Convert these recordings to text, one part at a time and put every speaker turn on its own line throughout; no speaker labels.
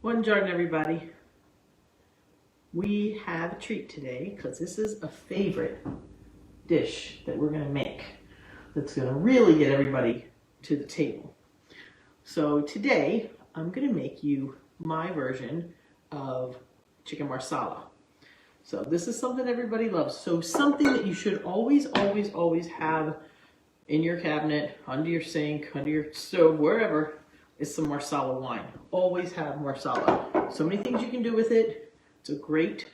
Buongiorno, everybody. We have a treat today because this is a favorite dish that we're going to make that's going to really get everybody to the table. So today I'm going to make you my version of chicken marsala. So this is something everybody loves. So something that you should always have in your cabinet, under your sink, under your stove, wherever, is some marsala wine. Always have marsala. So many things you can do with it. It's a great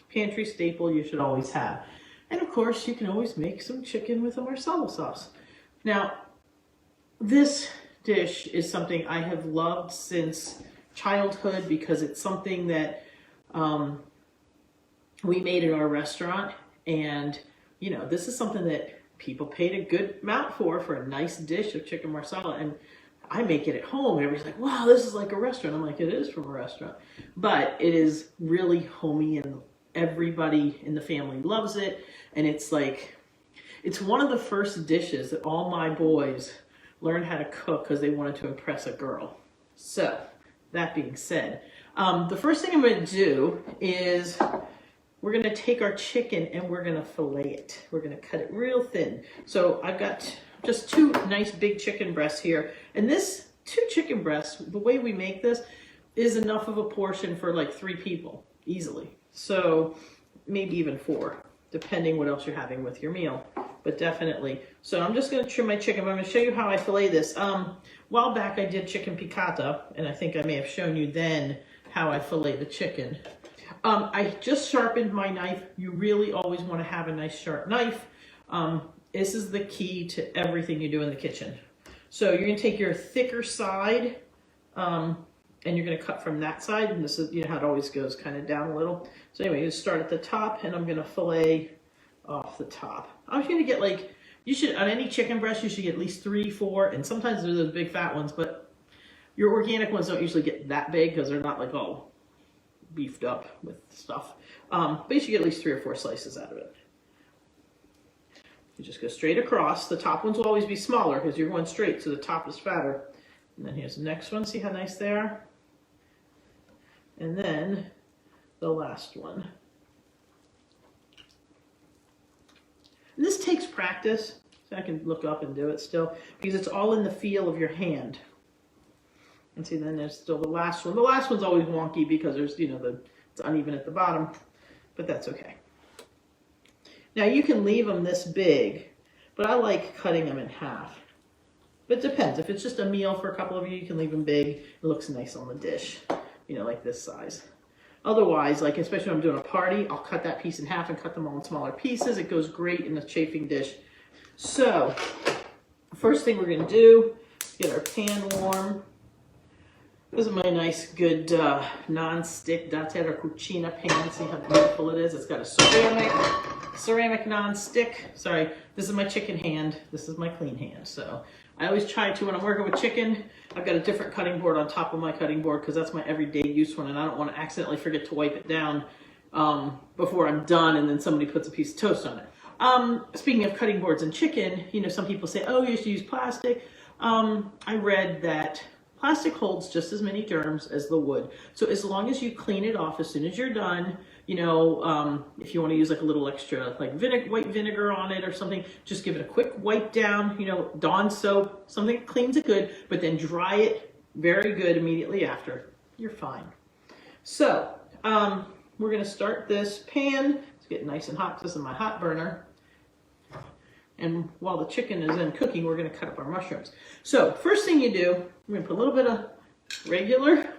pantry staple you should always have. And of course, you can always make some chicken with a marsala sauce. Now, this dish is something I have loved since childhood because it's something that we made in our restaurant. And, you know, this is something that people paid a good amount for a nice dish of chicken marsala. And I make it at home. Everybody's like, wow, this is like a restaurant. I'm like, it is from a restaurant. But it is really homey and everybody in the family loves it. And it's like, it's one of the first dishes that all my boys learned how to cook because they wanted to impress a girl. So, that being said, the first thing I'm going to do is we're going to take our chicken and we're going to fillet it. We're going to cut it real thin. So I've got just two nice big chicken breasts here. And this two chicken breasts, the way we make this, is enough of a portion for like 3 people, easily. So maybe even 4, depending what else you're having with your meal. But definitely. So I'm just going to trim my chicken, but I'm going to show you how I fillet this. A while back I did chicken piccata, and I think I may have shown you then how I fillet the chicken. I just sharpened my knife. You really always want to have a nice sharp knife. This is the key to everything you do in the kitchen. So you're going to take your thicker side, and you're going to cut from that side. And this is, you know how it always goes, kind of down a little. So anyway, you start at the top, and I'm going to fillet off the top. I'm going to get like, you should, on any chicken breast, you should get at least 3, 4, and sometimes they're those big fat ones, but your organic ones don't usually get that big because they're not like all beefed up with stuff. But you should get at least 3 or 4 slices out of it. You just go straight across. The top ones will always be smaller because you're going straight, so the top is fatter. And then here's the next one. See how nice they are? And then the last one. And this takes practice, so I can look up and do it still, because it's all in the feel of your hand. And see, then there's still the last one. The last one's always wonky because there's, you know, it's uneven at the bottom, but that's okay. Now you can leave them this big, but I like cutting them in half. But it depends. If it's just a meal for a couple of you, you can leave them big. It looks nice on the dish, you know, like this size. Otherwise, like especially when I'm doing a party, I'll cut that piece in half and cut them all in smaller pieces. It goes great in a chafing dish. So, first thing we're going to do, get our pan warm. This is my nice, good non-stick da terra cucina pan. See how beautiful it is? It's got a ceramic non-stick. Sorry, this is my chicken hand. This is my clean hand. So I always try to, when I'm working with chicken, I've got a different cutting board on top of my cutting board because that's my everyday use one, and I don't want to accidentally forget to wipe it down before I'm done and then somebody puts a piece of toast on it. Speaking of cutting boards and chicken, you know, some people say, oh, you should use plastic. I read that plastic holds just as many germs as the wood. So as long as you clean it off as soon as you're done, you know, if you want to use like a little extra like white vinegar on it or something, just give it a quick wipe down, you know, Dawn soap, something that cleans it good, but then dry it very good immediately after. You're fine. So we're going to start this pan. It's getting nice and hot. This is my hot burner. And while the chicken is in cooking, we're going to cut up our mushrooms. So first thing you do, we're going to put a little bit of regular,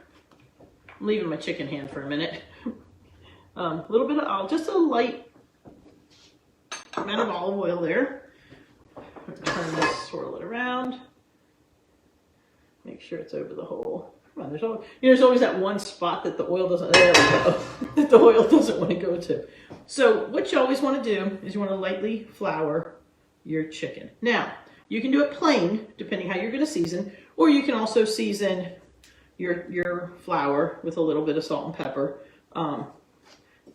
I'm leaving my chicken hand for a minute, a little bit of, just a light amount of olive oil there. Turn this, swirl it around. Make sure it's over the whole. Come on, there's always that one spot that the oil doesn't, there we go, that the oil doesn't want to go to. So what you always want to do is you want to lightly flour your chicken. Now, you can do it plain, depending how you're going to season, or you can also season your flour with a little bit of salt and pepper.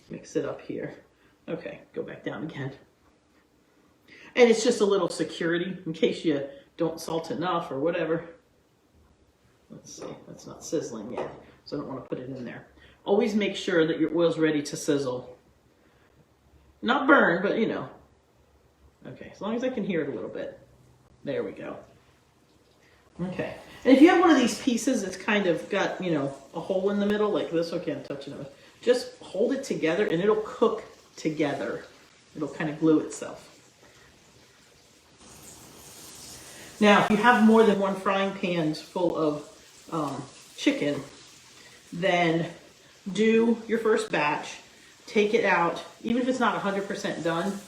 Mix it up here. Okay, go back down again. And it's just a little security in case you don't salt enough or whatever. Let's see, that's not sizzling yet. so I don't want to put it in there. Always make sure that your oil's ready to sizzle. Not burn, but you know. Okay, as long as I can hear it a little bit. There we go. Okay, and if you have one of these pieces that's kind of got, you know, a hole in the middle, like this, okay, I'm touching it, just hold it together and it'll cook together. It'll kind of glue itself. Now, if you have more than one frying pan full of chicken, then do your first batch, take it out, even if it's not 100% done,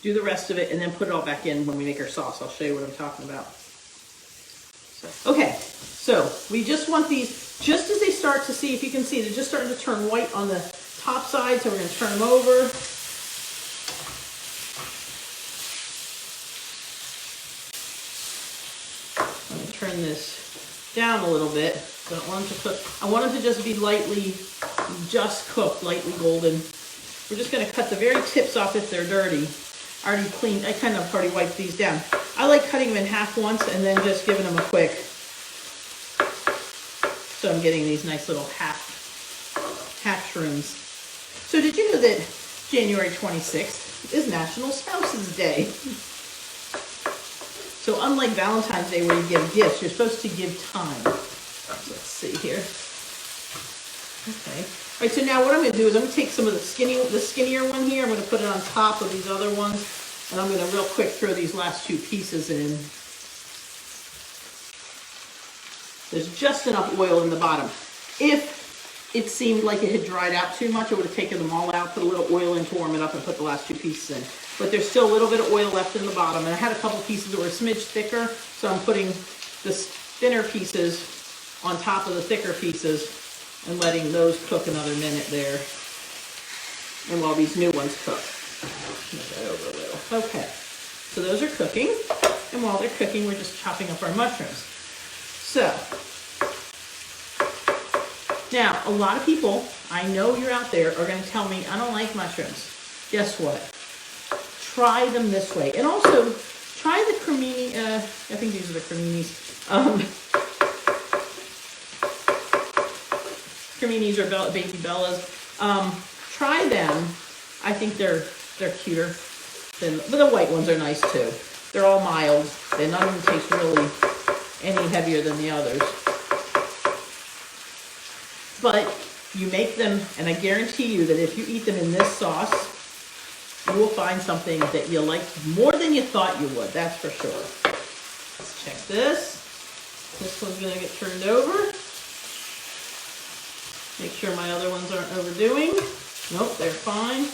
do the rest of it, and then put it all back in when we make our sauce. I'll show you what I'm talking about. So, okay, so we just want these, just as they start to see, if you can see, they're just starting to turn white on the top side, so we're going to turn them over. I'm going to turn this down a little bit. I don't want them to cook. I want them to just be lightly, just cooked, lightly golden. We're just going to cut the very tips off if they're dirty. I already cleaned, I kind of already wiped these down. I like cutting them in half once and then just giving them a quick. So I'm getting these nice little half shrooms. So did you know that January 26th is National Spouses Day? So unlike Valentine's Day where you give gifts, you're supposed to give time. Let's see here. Okay. All right, so now what I'm going to do is I'm going to take some of the skinnier one here. I'm going to put it on top of these other ones. And I'm going to real quick throw these last two pieces in. There's just enough oil in the bottom. If it seemed like it had dried out too much, I would have taken them all out, put a little oil in to warm it up, and put the last two pieces in. But there's still a little bit of oil left in the bottom. And I had a couple pieces that were a smidge thicker, so I'm putting the thinner pieces on top of the thicker pieces and letting those cook another minute there. And while these new ones cook. Move that over a little. Okay, so those are cooking. And while they're cooking, we're just chopping up our mushrooms. So, now, a lot of people, I know you're out there, are going to tell me, I don't like mushrooms. Guess what? Try them this way. And also, try the cremini, I think these are the creminis. Creminis or baby bellas. Try them. I think they're cuter. But the white ones are nice too. They're all mild. They none of them taste really any heavier than the others. But you make them, and I guarantee you that if you eat them in this sauce, you will find something that you like more than you thought you would. That's for sure. Let's check this. This one's going to get turned over. Make sure my other ones aren't overdoing. Nope, they're fine.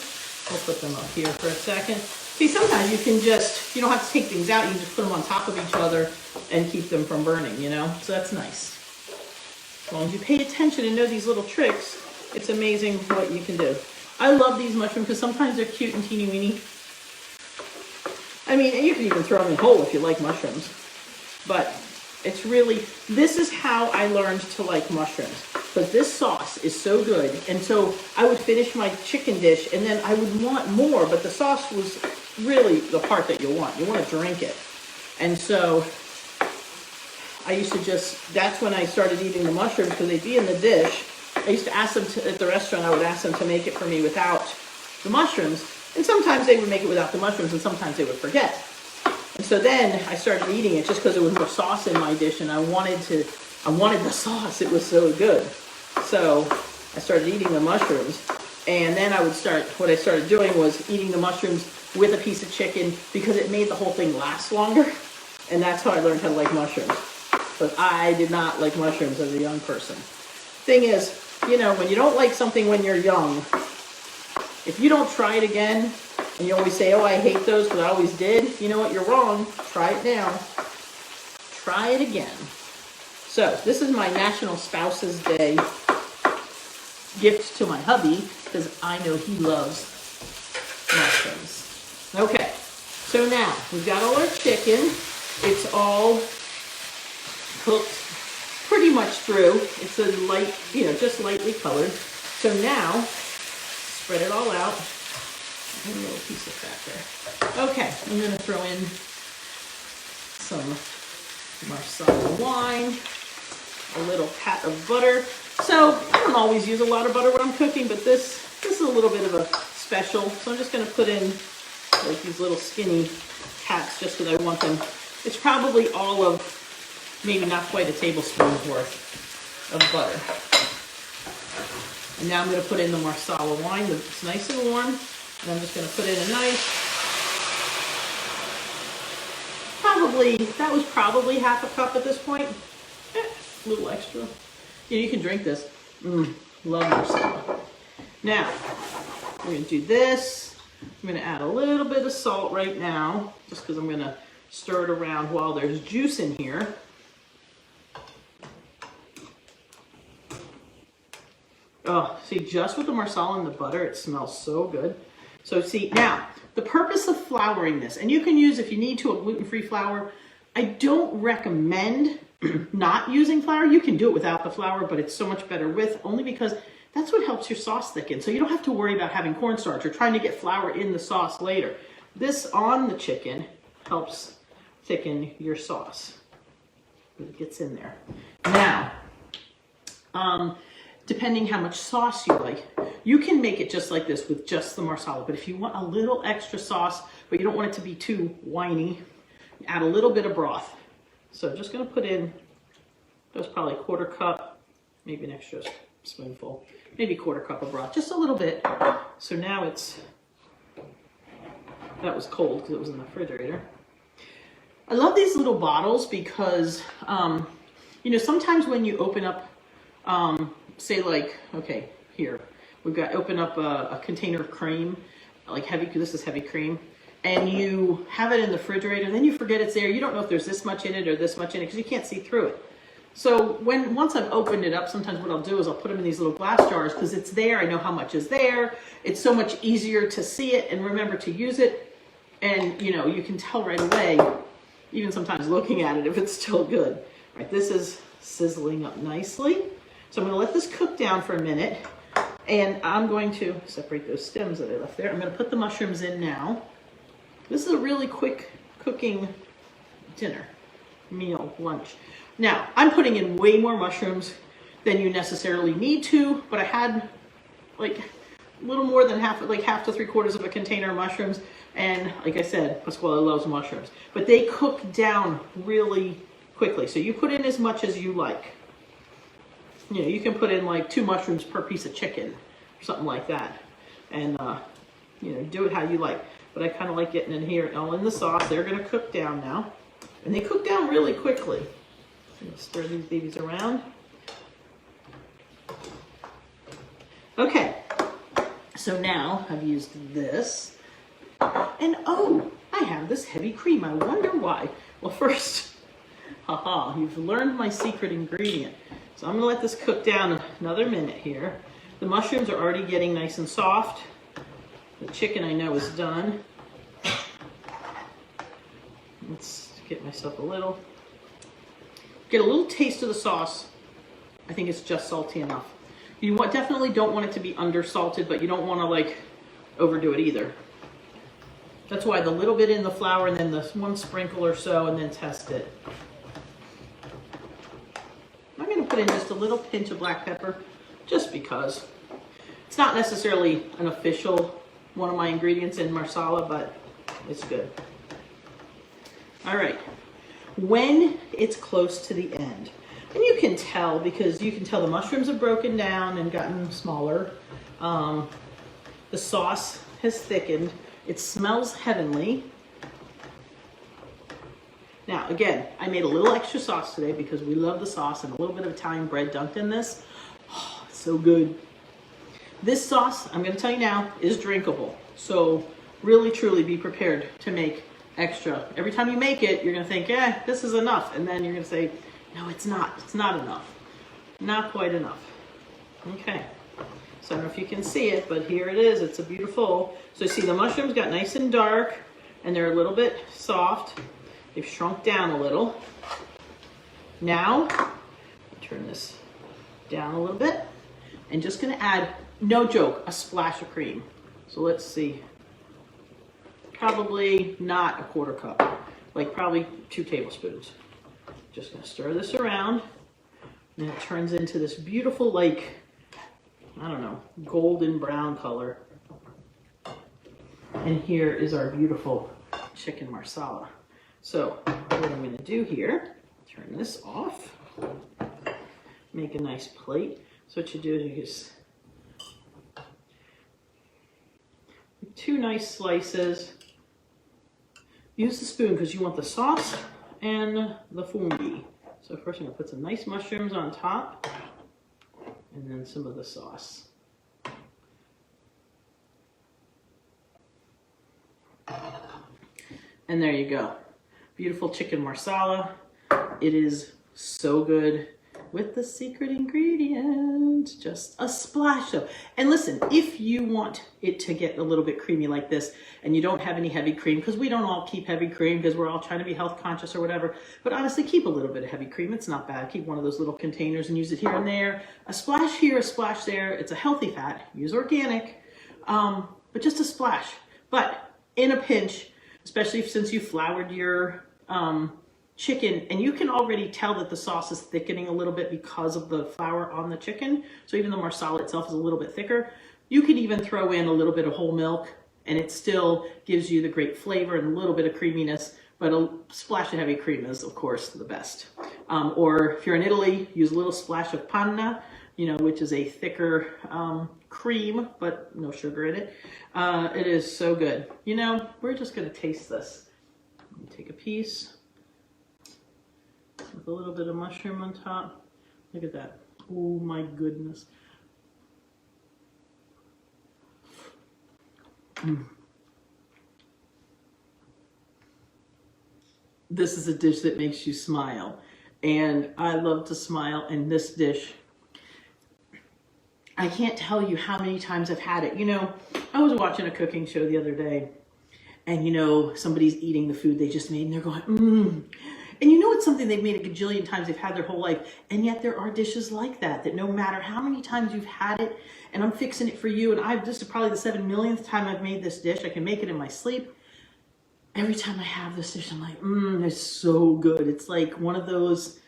We'll put them up here for a second. See, sometimes you can just, you don't have to take things out. You can just put them on top of each other and keep them from burning, you know? So that's nice. As long as you pay attention and know these little tricks, it's amazing what you can do. I love these mushrooms because sometimes they're cute and teeny weeny. I mean, you can even throw them in whole if you like mushrooms. But it's really, this is how I learned to like mushrooms. Because this sauce is so good. And so I would finish my chicken dish and then I would want more, but the sauce was really the part that you want. You want to drink it. And so I used to just, that's when I started eating the mushrooms because they'd be in the dish. I used to ask them to, at the restaurant, I would ask them to make it for me without the mushrooms. And sometimes they would make it without the mushrooms and sometimes they would forget. And so then I started eating it just because there was more sauce in my dish and I wanted the sauce. It was so good. So I started eating the mushrooms. And then what I started doing was eating the mushrooms with a piece of chicken because it made the whole thing last longer. And that's how I learned how to like mushrooms. But I did not like mushrooms as a young person. Thing is, you know, when you don't like something when you're young, if you don't try it again, and you always say, oh, I hate those because I always did, you know what, you're wrong. Try it now. Try it again. So, this is my National Spouses Day gift to my hubby because I know he loves mushrooms. Okay, so now we've got all our chicken. It's all cooked pretty much through. It's a light, you know, just lightly colored. So now, spread it all out. A little piece of fat there. Okay, I'm going to throw in some Marsala wine, a little pat of butter. also, I don't always use a lot of butter when I'm cooking, but this is a little bit of a special. So I'm just going to put in like these little skinny caps just because I want them. It's probably all of, maybe not quite a tablespoon's worth of butter. And now I'm going to put in the Marsala wine. It's nice and warm. And I'm just going to put in a nice, that was probably half a cup at this point. A little extra. Yeah, you can drink this. Love Marsala. Now, we're going to do this. I'm going to add a little bit of salt right now, just because I'm going to stir it around while there's juice in here. Oh, see, just with the Marsala and the butter, it smells so good. So see, now, the purpose of flouring this, and you can use, if you need to, a gluten-free flour. I don't recommend not using flour. You can do it without the flour, but it's so much better with, only because that's what helps your sauce thicken. So you don't have to worry about having cornstarch or trying to get flour in the sauce later. This on the chicken helps thicken your sauce. It gets in there. Now, depending how much sauce you like, you can make it just like this with just the Marsala. But if you want a little extra sauce, but you don't want it to be too whiny, add a little bit of broth. So I'm just going to put in, that's probably a quarter cup, maybe an extra spoonful, maybe quarter cup of broth, just a little bit. So now that was cold because it was in the refrigerator. I love these little bottles because, you know, sometimes when you open up, say like, okay, here, we've got, open up a container of cream, like heavy, this is heavy cream, and you have it in the refrigerator, and then you forget it's there. You don't know if there's this much in it or this much in it because you can't see through it. So once I've opened it up, sometimes what I'll do is I'll put them in these little glass jars because it's there. I know how much is there. It's so much easier to see it and remember to use it. And you know, you can tell right away, even sometimes looking at it, if it's still good. All right, this is sizzling up nicely. So I'm going to let this cook down for a minute, and I'm going to separate those stems that I left there. I'm going to put the mushrooms in now. This is a really quick cooking dinner, meal, lunch. Now, I'm putting in way more mushrooms than you necessarily need to, but I had like a little more than half to 3/4 of a container of mushrooms. And like I said, Pasquale loves mushrooms, but they cook down really quickly. So you put in as much as you like. You know, you can put in like 2 mushrooms per piece of chicken or something like that. And, you know, do it how you like. But I kind of like getting in here all in the sauce. They're going to cook down now. And they cook down really quickly. I'm going to stir these babies around. Okay. So now I've used this. And oh, I have this heavy cream. I wonder why. Well, first, haha, you've learned my secret ingredient. So I'm going to let this cook down another minute here. The mushrooms are already getting nice and soft. The chicken I know is done. Let's get myself get a little taste of the sauce. I think it's just salty enough. You definitely don't want it to be undersalted, but you don't want to like overdo it either. That's why the little bit in the flour and then the 1 sprinkle or so, and then test it. I'm going to put in just a little pinch of black pepper, just because. It's not necessarily an official one of my ingredients in Marsala, but it's good. All right, when it's close to the end, and you can tell because you can tell the mushrooms have broken down and gotten smaller. The sauce has thickened. It smells heavenly. Now, again, I made a little extra sauce today because we love the sauce, and a little bit of Italian bread dunked in this. Oh, it's so good. This sauce, I'm going to tell you now, is drinkable. So really, truly be prepared to make extra. Every time you make it, you're going to think, this is enough. And then you're going to say, no, it's not. It's not enough. Not quite enough. Okay. So I don't know if you can see it, but here it is. It's a beautiful. So you see the mushrooms got nice and dark, and they're a little bit soft. They've shrunk down a little. Now, turn this down a little bit. And just going to add, no joke, a splash of cream. So let's see. Probably not a 1/4 cup. Like probably 2 tablespoons. Just going to stir this around. And it turns into this beautiful, like, I don't know, golden brown color. And here is our beautiful chicken marsala. So what I'm going to do here, turn this off, make a nice plate. So what you do is you just two nice slices. Use the spoon because you want the sauce and the fungi. So first I'm going to put some nice mushrooms on top and then some of the sauce. And there you go. Beautiful chicken marsala. It is so good with the secret ingredient. Just a splash of. And listen, if you want it to get a little bit creamy like this and you don't have any heavy cream, because we don't all keep heavy cream because we're all trying to be health conscious or whatever, but honestly, keep a little bit of heavy cream. It's not bad. Keep one of those little containers and use it here and there. A splash here, a splash there. It's a healthy fat. Use organic, but just a splash. But in a pinch, especially since you floured your chicken, and you can already tell that the sauce is thickening a little bit because of the flour on the chicken. So even the marsala itself is a little bit thicker. You could even throw in a little bit of whole milk and it still gives you the great flavor and a little bit of creaminess, but a splash of heavy cream is of course the best. Or if you're in Italy, use a little splash of panna, which is a thicker cream, but no sugar in it. It is so good. We're just gonna taste this. Take a piece with a little bit of mushroom on top. Look at that. Oh my goodness. This is a dish that makes you smile. And I love to smile, and this dish, I can't tell you how many times I've had it. I was watching a cooking show the other day, and somebody's eating the food they just made and they're going, mmm. And it's something they've made a gajillion times, they've had their whole life. And yet there are dishes like that no matter how many times you've had it, and I'm fixing it for you, and this is probably the 7 millionth time I've made this dish. I can make it in my sleep. Every time I have this dish, I'm like, it's so good. It's like one of those,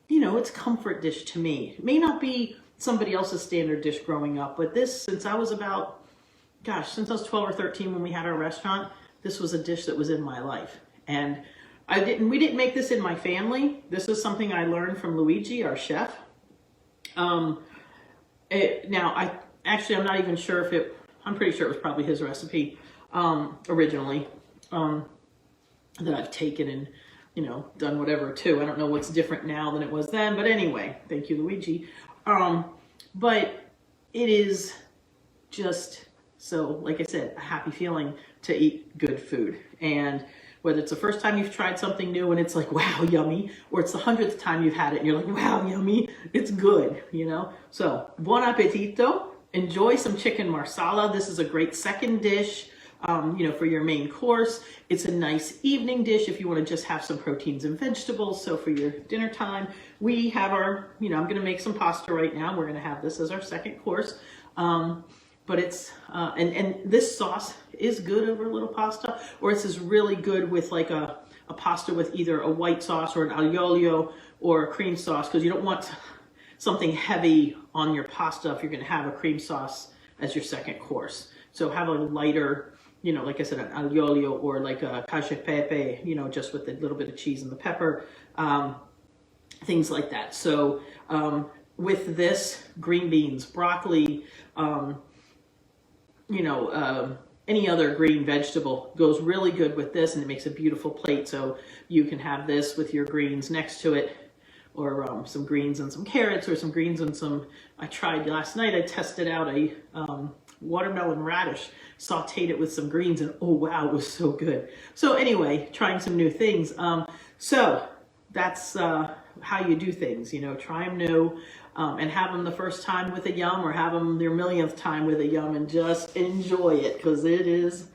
it's comfort dish to me. It may not be somebody else's standard dish growing up, but this, since I was 12 or 13 when we had our restaurant, this was a dish that was in my life. And we didn't make this in my family. This is something I learned from Luigi, our chef. I'm not even sure I'm pretty sure it was probably his recipe originally that I've taken and, done whatever too. I don't know what's different now than it was then, but anyway, thank you, Luigi. But it is just so, like I said, a happy feeling to eat good food. And whether it's the first time you've tried something new and it's like, wow, yummy, or it's the 100th time you've had it and you're like, wow, yummy, it's good, So, buon appetito. Enjoy some chicken marsala. This is a great second dish, for your main course. It's a nice evening dish if you want to just have some proteins and vegetables. So for your dinner time, we have our, I'm going to make some pasta right now. We're going to have this as our second course. But it's, and this sauce is good over a little pasta, or it's just really good with like a pasta with either a white sauce or an aglio olio or a cream sauce, because you don't want something heavy on your pasta if you're going to have a cream sauce as your second course. So have a lighter, like I said, an aglio olio or like a cacio e pepe, just with a little bit of cheese and the pepper, things like that. So with this, green beans, broccoli, any other green vegetable goes really good with this, and it makes a beautiful plate. So you can have this with your greens next to it, or some greens and some carrots, or some greens and some, I tried last night, I tested out a watermelon radish, sauteed it with some greens, and oh wow, it was so good. So anyway, trying some new things. So that's how you do things, try them new, and have them the first time with a yum, or have them their millionth time with a yum, and just enjoy it, because it is,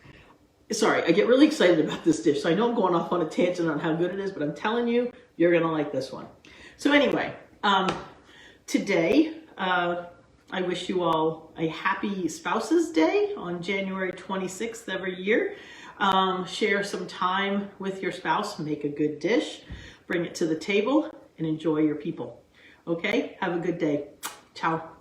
sorry, I get really excited about this dish. So I know I'm going off on a tangent on how good it is, but I'm telling you, you're going to like this one. So anyway, today, I wish you all a happy Spouses Day on January 26th every year. Share some time with your spouse, make a good dish, bring it to the table, and enjoy your people. Okay? Have a good day. Ciao.